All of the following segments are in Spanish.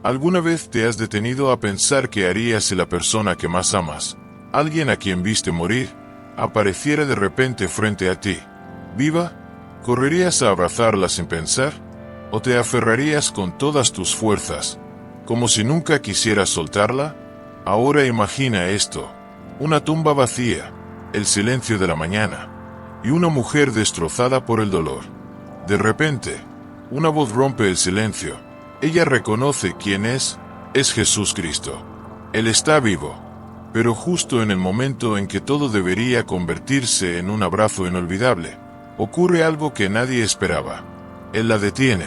¿Alguna vez te has detenido a pensar qué harías si la persona que más amas, alguien a quien viste morir, apareciera de repente frente a ti, viva? ¿Correrías a abrazarla sin pensar? ¿O te aferrarías con todas tus fuerzas, como si nunca quisieras soltarla? Ahora imagina esto: una tumba vacía, el silencio de la mañana, y una mujer destrozada por el dolor. De repente, una voz rompe el silencio. Ella reconoce quién es Jesús Cristo. Él está vivo, pero justo en el momento en que todo debería convertirse en un abrazo inolvidable, ocurre algo que nadie esperaba. Él la detiene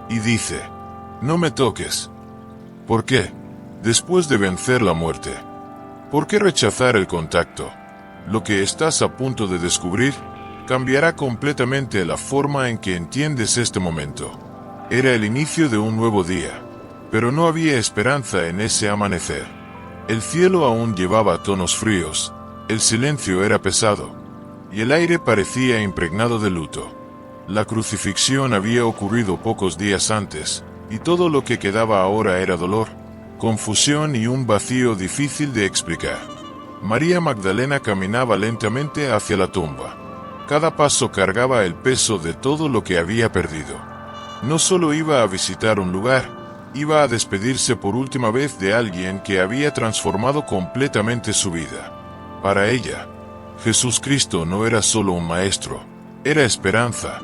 y dice: no me toques. ¿Por qué? Después de vencer la muerte, ¿por qué rechazar el contacto? Lo que estás a punto de descubrir cambiará completamente la forma en que entiendes este momento. Era el inicio de un nuevo día, pero no había esperanza en ese amanecer. El cielo aún llevaba tonos fríos, el silencio era pesado, y el aire parecía impregnado de luto. La crucifixión había ocurrido pocos días antes, y todo lo que quedaba ahora era dolor, confusión y un vacío difícil de explicar. María Magdalena caminaba lentamente hacia la tumba. Cada paso cargaba el peso de todo lo que había perdido. No solo iba a visitar un lugar, iba a despedirse por última vez de alguien que había transformado completamente su vida. Para ella, Jesús Cristo no era solo un maestro, era esperanza,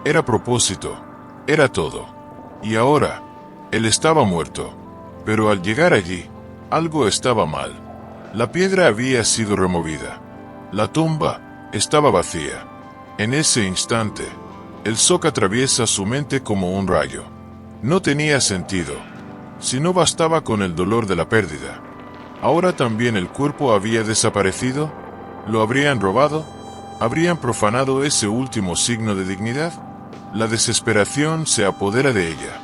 era propósito, era todo. Y ahora, él estaba muerto. Pero al llegar allí, algo estaba mal. La piedra había sido removida. La tumba estaba vacía. En ese instante, el shock atraviesa su mente como un rayo. No tenía sentido. Si no bastaba con el dolor de la pérdida, ¿ahora también el cuerpo había desaparecido? ¿Lo habrían robado? ¿Habrían profanado ese último signo de dignidad? La desesperación se apodera de ella.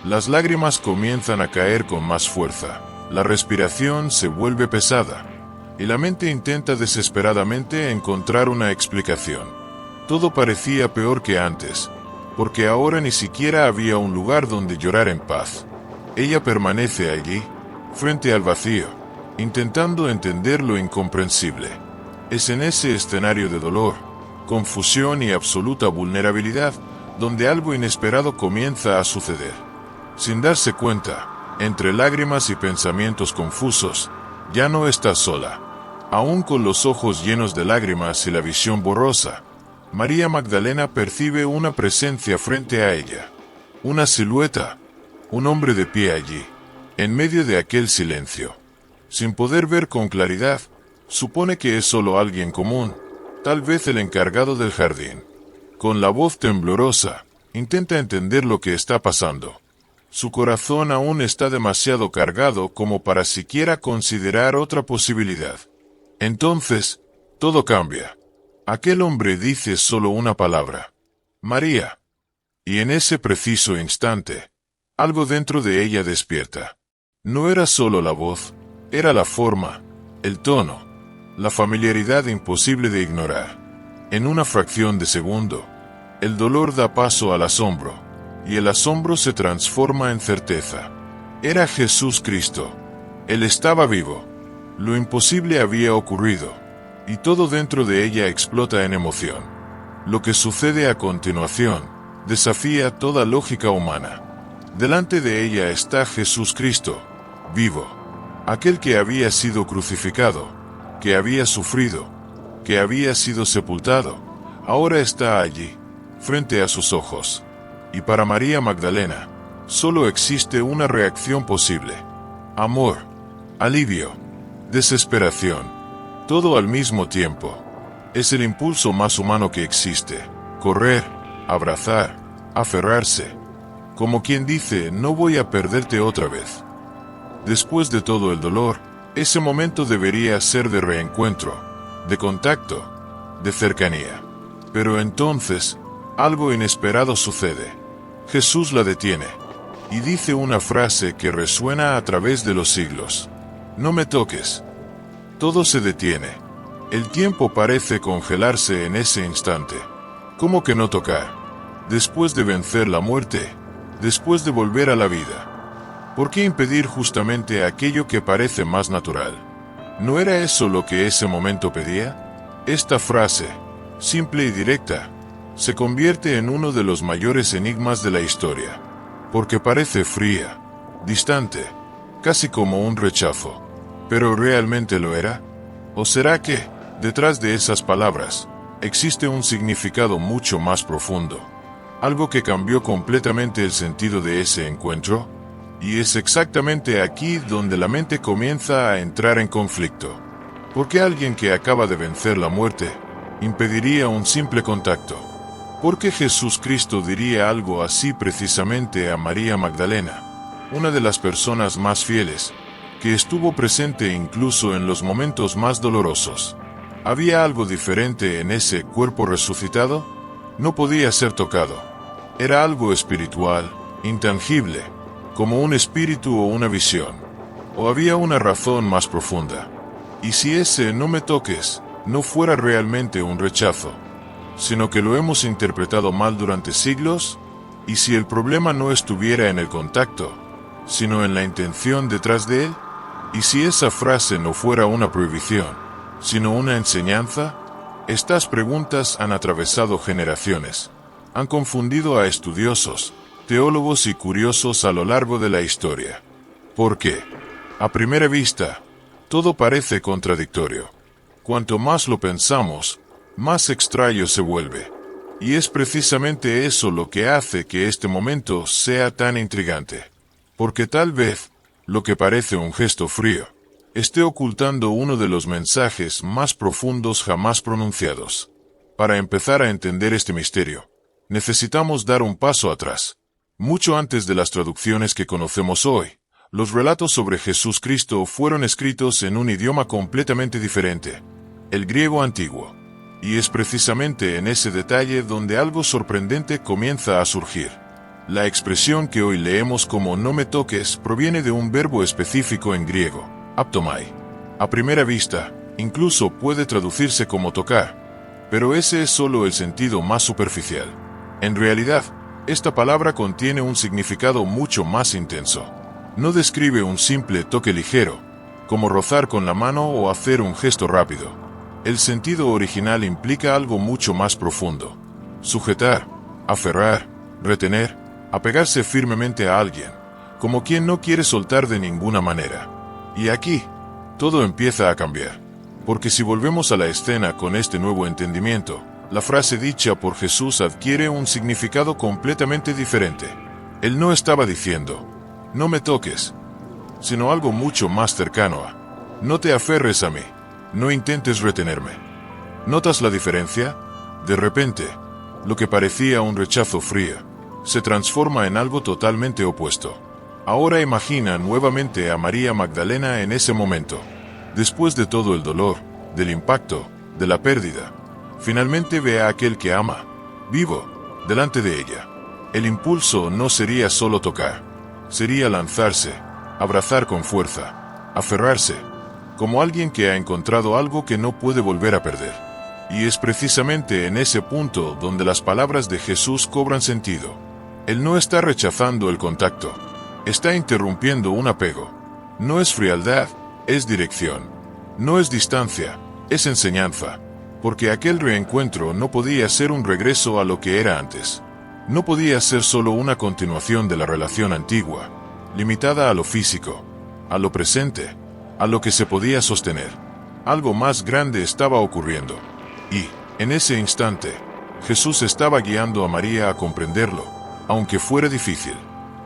Las lágrimas comienzan a caer con más fuerza. La respiración se vuelve pesada. Y la mente intenta desesperadamente encontrar una explicación. Todo parecía peor que antes, porque ahora ni siquiera había un lugar donde llorar en paz. Ella permanece allí, frente al vacío, intentando entender lo incomprensible. Es en ese escenario de dolor, confusión y absoluta vulnerabilidad, donde algo inesperado comienza a suceder. Sin darse cuenta, entre lágrimas y pensamientos confusos, ya no está sola. Aún con los ojos llenos de lágrimas y la visión borrosa, María Magdalena percibe una presencia frente a ella. Una silueta, un hombre de pie allí, en medio de aquel silencio. Sin poder ver con claridad, supone que es solo alguien común, tal vez el encargado del jardín. Con la voz temblorosa, intenta entender lo que está pasando. Su corazón aún está demasiado cargado como para siquiera considerar otra posibilidad. Entonces, todo cambia. Aquel hombre dice solo una palabra: María. Y en ese preciso instante, algo dentro de ella despierta. No era solo la voz, era la forma, el tono, la familiaridad imposible de ignorar. En una fracción de segundo, el dolor da paso al asombro, y el asombro se transforma en certeza. Era Jesús Cristo. Él estaba vivo. Lo imposible había ocurrido, y todo dentro de ella explota en emoción. Lo que sucede a continuación desafía toda lógica humana. Delante de ella está Jesús Cristo, vivo. Aquel que había sido crucificado, que había sufrido, que había sido sepultado, ahora está allí, frente a sus ojos. Y para María Magdalena, solo existe una reacción posible: amor, alivio, desesperación, todo al mismo tiempo. Es el impulso más humano que existe: correr, abrazar, aferrarse. Como quien dice: no voy a perderte otra vez. Después de todo el dolor, ese momento debería ser de reencuentro, de contacto, de cercanía. Pero entonces, algo inesperado sucede. Jesús la detiene, y dice una frase que resuena a través de los siglos: no me toques. Todo se detiene. El tiempo parece congelarse en ese instante. ¿Cómo que no tocar? Después de vencer la muerte, después de volver a la vida. ¿Por qué impedir justamente aquello que parece más natural? ¿No era eso lo que ese momento pedía? Esta frase, simple y directa, se convierte en uno de los mayores enigmas de la historia, porque parece fría, distante, casi como un rechazo. ¿Pero realmente lo era? ¿O será que, detrás de esas palabras, existe un significado mucho más profundo? Algo que cambió completamente el sentido de ese encuentro. Y es exactamente aquí donde la mente comienza a entrar en conflicto. ¿Por qué alguien que acaba de vencer la muerte impediría un simple contacto? ¿Por qué Jesús Cristo diría algo así precisamente a María Magdalena, una de las personas más fieles, que estuvo presente incluso en los momentos más dolorosos? ¿Había algo diferente en ese cuerpo resucitado? No podía ser tocado. Era algo espiritual, intangible, como un espíritu o una visión. ¿O había una razón más profunda? ¿Y si ese "no me toques" no fuera realmente un rechazo, sino que lo hemos interpretado mal durante siglos? ¿Y si el problema no estuviera en el contacto, sino en la intención detrás de él? ¿Y si esa frase no fuera una prohibición, sino una enseñanza? Estas preguntas han atravesado generaciones. Han confundido a estudiosos, teólogos y curiosos a lo largo de la historia. ¿Por qué? A primera vista, todo parece contradictorio. Cuanto más lo pensamos, más extraño se vuelve. Y es precisamente eso lo que hace que este momento sea tan intrigante. Porque tal vez, lo que parece un gesto frío, esté ocultando uno de los mensajes más profundos jamás pronunciados. Para empezar a entender este misterio, necesitamos dar un paso atrás. Mucho antes de las traducciones que conocemos hoy, los relatos sobre Jesús Cristo fueron escritos en un idioma completamente diferente, el griego antiguo. Y es precisamente en ese detalle donde algo sorprendente comienza a surgir. La expresión que hoy leemos como "no me toques" proviene de un verbo específico en griego, aptomai. A primera vista, incluso puede traducirse como tocar, pero ese es solo el sentido más superficial. En realidad, esta palabra contiene un significado mucho más intenso. No describe un simple toque ligero, como rozar con la mano o hacer un gesto rápido. El sentido original implica algo mucho más profundo. Sujetar, aferrar, retener, apegarse firmemente a alguien, como quien no quiere soltar de ninguna manera. Y aquí, todo empieza a cambiar. Porque si volvemos a la escena con este nuevo entendimiento, la frase dicha por Jesús adquiere un significado completamente diferente. Él no estaba diciendo, "no me toques", sino algo mucho más cercano a, "no te aferres a mí, no intentes retenerme". ¿Notas la diferencia? De repente, lo que parecía un rechazo frío, se transforma en algo totalmente opuesto. Ahora imagina nuevamente a María Magdalena en ese momento. Después de todo el dolor, del impacto, de la pérdida, finalmente ve a aquel que ama, vivo, delante de ella. El impulso no sería solo tocar, sería lanzarse, abrazar con fuerza, aferrarse, como alguien que ha encontrado algo que no puede volver a perder. Y es precisamente en ese punto donde las palabras de Jesús cobran sentido. Él no está rechazando el contacto, está interrumpiendo un apego. No es frialdad, es dirección. No es distancia, es enseñanza. Porque aquel reencuentro no podía ser un regreso a lo que era antes. No podía ser solo una continuación de la relación antigua, limitada a lo físico, a lo presente, a lo que se podía sostener. Algo más grande estaba ocurriendo. Y, en ese instante, Jesús estaba guiando a María a comprenderlo, aunque fuera difícil.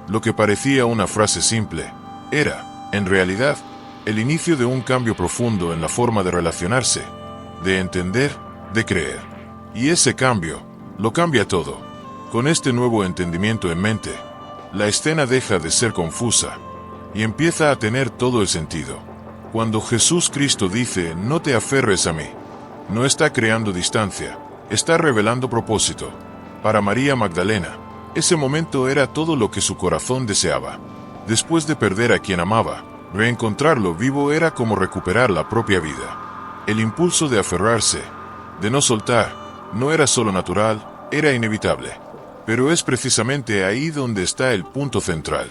Lo que parecía una frase simple, era, en realidad, el inicio de un cambio profundo en la forma de relacionarse, de entender, de creer. Y ese cambio, lo cambia todo. Con este nuevo entendimiento en mente, la escena deja de ser confusa, y empieza a tener todo el sentido. Cuando Jesús Cristo dice, "no te aferres a mí", no está creando distancia, está revelando propósito. Para María Magdalena, ese momento era todo lo que su corazón deseaba. Después de perder a quien amaba, reencontrarlo vivo era como recuperar la propia vida. El impulso de aferrarse, de no soltar, no era solo natural, era inevitable. Pero es precisamente ahí donde está el punto central.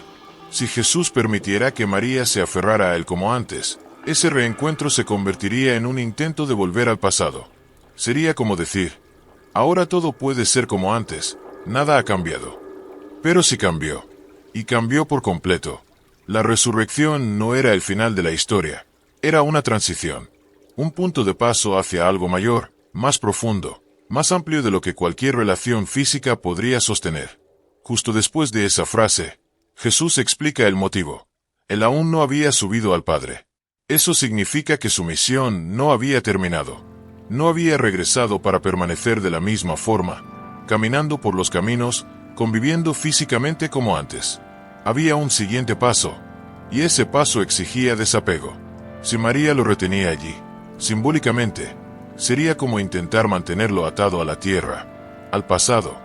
Si Jesús permitiera que María se aferrara a él como antes, ese reencuentro se convertiría en un intento de volver al pasado. Sería como decir, ahora todo puede ser como antes, nada ha cambiado. Pero sí cambió. Y cambió por completo. La resurrección no era el final de la historia, era una transición. Un punto de paso hacia algo mayor, más profundo, más amplio de lo que cualquier relación física podría sostener. Justo después de esa frase, Jesús explica el motivo. Él aún no había subido al Padre. Eso significa que su misión no había terminado. No había regresado para permanecer de la misma forma, caminando por los caminos, conviviendo físicamente como antes. Había un siguiente paso, y ese paso exigía desapego. Si María lo retenía allí, simbólicamente, sería como intentar mantenerlo atado a la tierra, al pasado,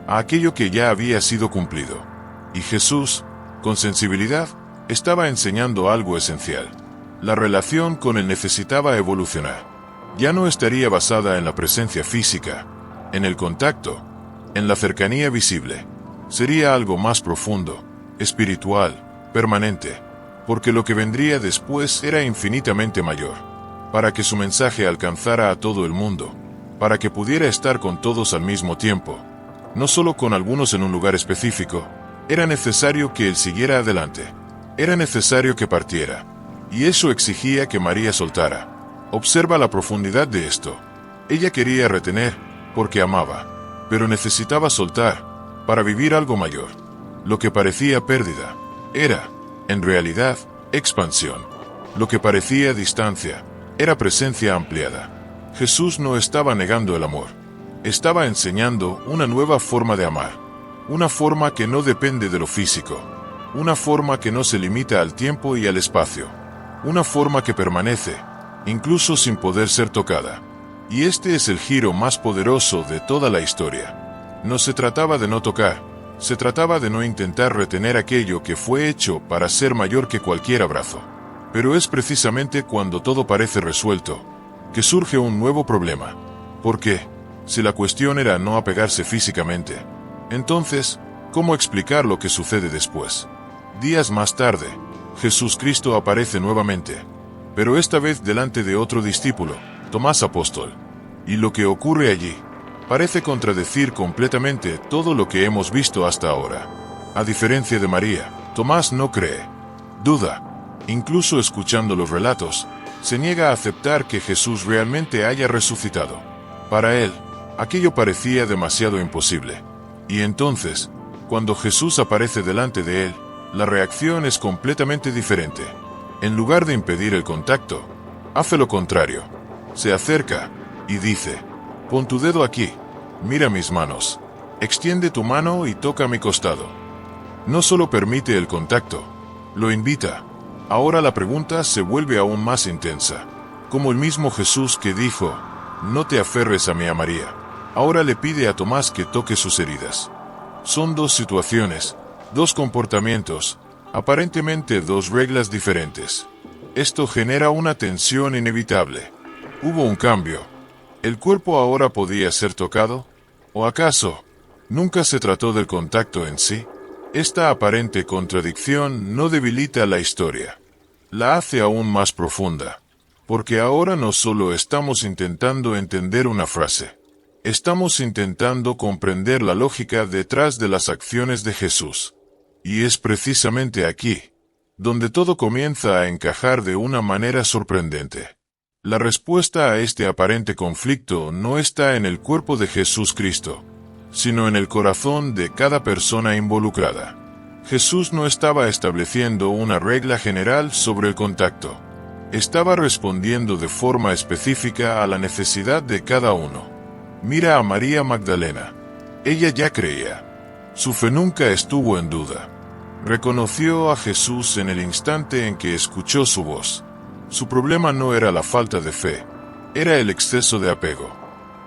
a aquello que ya había sido cumplido. Y Jesús, con sensibilidad, estaba enseñando algo esencial. La relación con él necesitaba evolucionar. Ya no estaría basada en la presencia física, en el contacto, en la cercanía visible. Sería algo más profundo, espiritual, permanente, porque lo que vendría después era infinitamente mayor. Para que su mensaje alcanzara a todo el mundo, para que pudiera estar con todos al mismo tiempo, no solo con algunos en un lugar específico, era necesario que él siguiera adelante. Era necesario que partiera. Y eso exigía que María soltara. Observa la profundidad de esto. Ella quería retener, porque amaba, pero necesitaba soltar, para vivir algo mayor. Lo que parecía pérdida, era, en realidad, expansión. Lo que parecía distancia, era presencia ampliada. Jesús no estaba negando el amor. Estaba enseñando una nueva forma de amar. Una forma que no depende de lo físico. Una forma que no se limita al tiempo y al espacio. Una forma que permanece, incluso sin poder ser tocada. Y este es el giro más poderoso de toda la historia. No se trataba de no tocar, se trataba de no intentar retener aquello que fue hecho para ser mayor que cualquier abrazo. Pero es precisamente cuando todo parece resuelto, que surge un nuevo problema. ¿Por qué? Si la cuestión era no apegarse físicamente, entonces, ¿cómo explicar lo que sucede después? Días más tarde, Jesús Cristo aparece nuevamente, pero esta vez delante de otro discípulo, Tomás apóstol. Y lo que ocurre allí parece contradecir completamente todo lo que hemos visto hasta ahora. A diferencia de María, Tomás no cree, duda, incluso escuchando los relatos, se niega a aceptar que Jesús realmente haya resucitado. Para él, aquello parecía demasiado imposible. Y entonces, cuando Jesús aparece delante de él, la reacción es completamente diferente. En lugar de impedir el contacto, hace lo contrario. Se acerca y dice, pon tu dedo aquí, mira mis manos, extiende tu mano y toca mi costado. No solo permite el contacto, lo invita. Ahora la pregunta se vuelve aún más intensa. Como el mismo Jesús que dijo, no te aferres a mí, a María, ahora le pide a Tomás que toque sus heridas. Son dos situaciones, dos comportamientos, aparentemente dos reglas diferentes. Esto genera una tensión inevitable. Hubo un cambio. ¿El cuerpo ahora podía ser tocado? ¿O acaso nunca se trató del contacto en sí? Esta aparente contradicción no debilita la historia. La hace aún más profunda. Porque ahora no solo estamos intentando entender una frase. Estamos intentando comprender la lógica detrás de las acciones de Jesús. Y es precisamente aquí, donde todo comienza a encajar de una manera sorprendente. La respuesta a este aparente conflicto no está en el cuerpo de Jesús Cristo, sino en el corazón de cada persona involucrada. Jesús no estaba estableciendo una regla general sobre el contacto. Estaba respondiendo de forma específica a la necesidad de cada uno. Mira a María Magdalena. Ella ya creía. Su fe nunca estuvo en duda. Reconoció a Jesús en el instante en que escuchó su voz. Su problema no era la falta de fe, era el exceso de apego.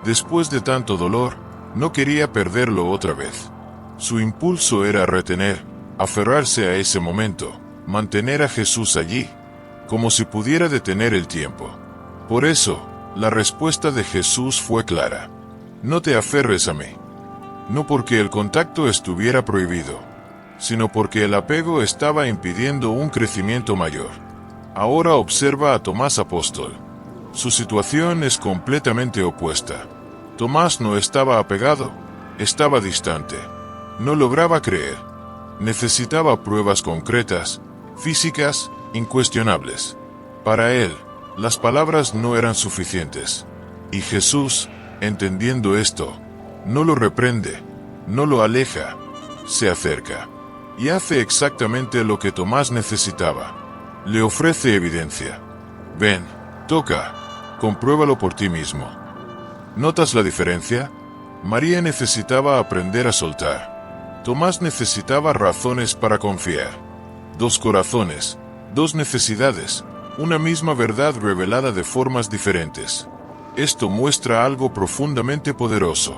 Después de tanto dolor, no quería perderlo otra vez. Su impulso era retener, aferrarse a ese momento, mantener a Jesús allí, como si pudiera detener el tiempo. Por eso, la respuesta de Jesús fue clara. No te aferres a mí. No porque el contacto estuviera prohibido, sino porque el apego estaba impidiendo un crecimiento mayor. Ahora observa a Tomás apóstol. Su situación es completamente opuesta. Tomás no estaba apegado, estaba distante. No lograba creer. Necesitaba pruebas concretas, físicas, incuestionables. Para él, las palabras no eran suficientes. Y Jesús, entendiendo esto, no lo reprende, no lo aleja, se acerca. Y hace exactamente lo que Tomás necesitaba. Le ofrece evidencia. Ven, toca, compruébalo por ti mismo. ¿Notas la diferencia? María necesitaba aprender a soltar. Tomás necesitaba razones para confiar. Dos corazones, dos necesidades, una misma verdad revelada de formas diferentes. Esto muestra algo profundamente poderoso.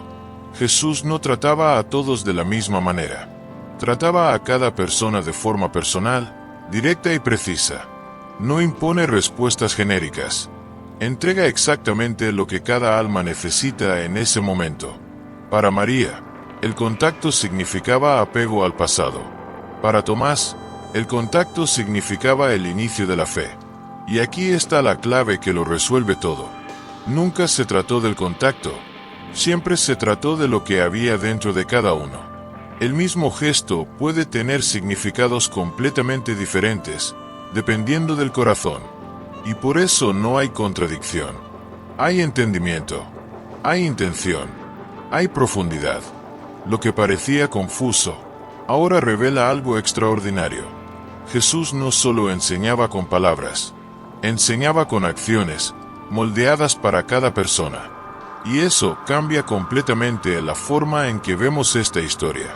Jesús no trataba a todos de la misma manera. Trataba a cada persona de forma personal, directa y precisa. No impone respuestas genéricas. Entrega exactamente lo que cada alma necesita en ese momento. Para María, el contacto significaba apego al pasado. Para Tomás, el contacto significaba el inicio de la fe. Y aquí está la clave que lo resuelve todo. Nunca se trató del contacto, siempre se trató de lo que había dentro de cada uno. El mismo gesto puede tener significados completamente diferentes, dependiendo del corazón. Y por eso no hay contradicción. Hay entendimiento, hay intención, hay profundidad. Lo que parecía confuso, ahora revela algo extraordinario. Jesús no solo enseñaba con palabras, enseñaba con acciones, moldeadas para cada persona. Y eso cambia completamente la forma en que vemos esta historia.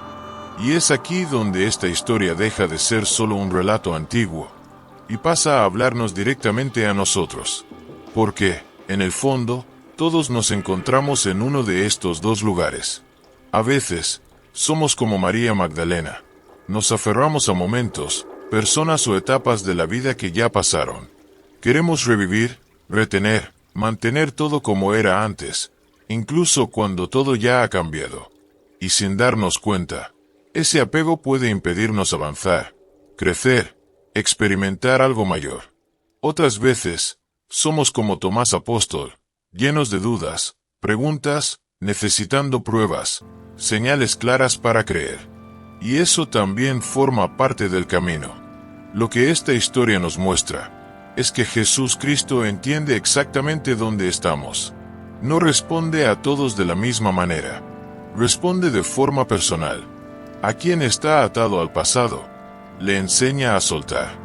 Y es aquí donde esta historia deja de ser solo un relato antiguo, y pasa a hablarnos directamente a nosotros. Porque, en el fondo, todos nos encontramos en uno de estos dos lugares. A veces, somos como María Magdalena. Nos aferramos a momentos, personas o etapas de la vida que ya pasaron. Queremos revivir, retener, mantener todo como era antes, incluso cuando todo ya ha cambiado. Y sin darnos cuenta, ese apego puede impedirnos avanzar, crecer, experimentar algo mayor. Otras veces, somos como Tomás apóstol, llenos de dudas, preguntas, necesitando pruebas, señales claras para creer. Y eso también forma parte del camino. Lo que esta historia nos muestra es que Jesús Cristo entiende exactamente dónde estamos. No responde a todos de la misma manera. Responde de forma personal. A quien está atado al pasado, le enseña a soltar.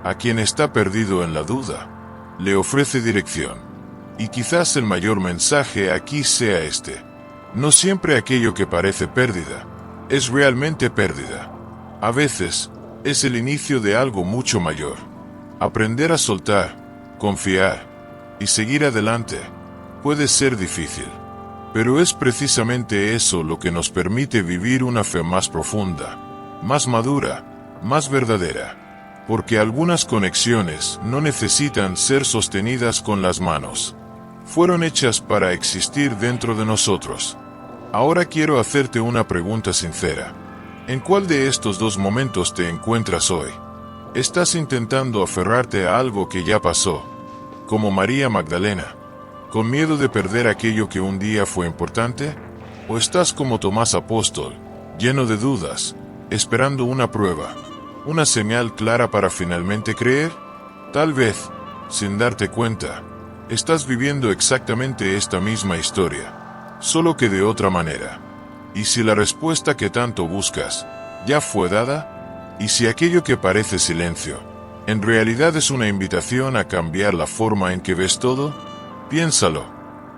A quien está perdido en la duda, le ofrece dirección. Y quizás el mayor mensaje aquí sea este. No siempre aquello que parece pérdida es realmente pérdida. A veces, es el inicio de algo mucho mayor. Aprender a soltar, confiar y seguir adelante puede ser difícil. Pero es precisamente eso lo que nos permite vivir una fe más profunda, más madura, más verdadera. Porque algunas conexiones no necesitan ser sostenidas con las manos. Fueron hechas para existir dentro de nosotros. Ahora quiero hacerte una pregunta sincera. ¿En cuál de estos dos momentos te encuentras hoy? ¿Estás intentando aferrarte a algo que ya pasó, como María Magdalena, con miedo de perder aquello que un día fue importante? ¿O estás como Tomás apóstol, lleno de dudas, esperando una prueba, una señal clara para finalmente creer? Tal vez, sin darte cuenta, estás viviendo exactamente esta misma historia, solo que de otra manera. Y si la respuesta que tanto buscas ya fue dada, y si aquello que parece silencio, en realidad es una invitación a cambiar la forma en que ves todo, piénsalo,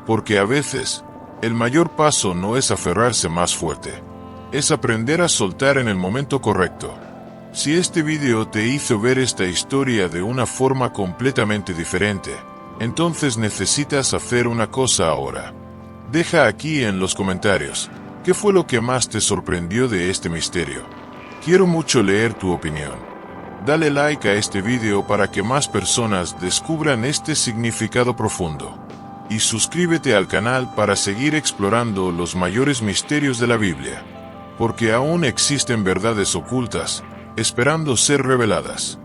porque a veces, el mayor paso no es aferrarse más fuerte, es aprender a soltar en el momento correcto. Si este vídeo te hizo ver esta historia de una forma completamente diferente, entonces necesitas hacer una cosa ahora. Deja aquí en los comentarios, ¿qué fue lo que más te sorprendió de este misterio? Quiero mucho leer tu opinión. Dale like a este vídeo para que más personas descubran este significado profundo. Y suscríbete al canal para seguir explorando los mayores misterios de la Biblia. porque aún existen verdades ocultas, esperando ser reveladas.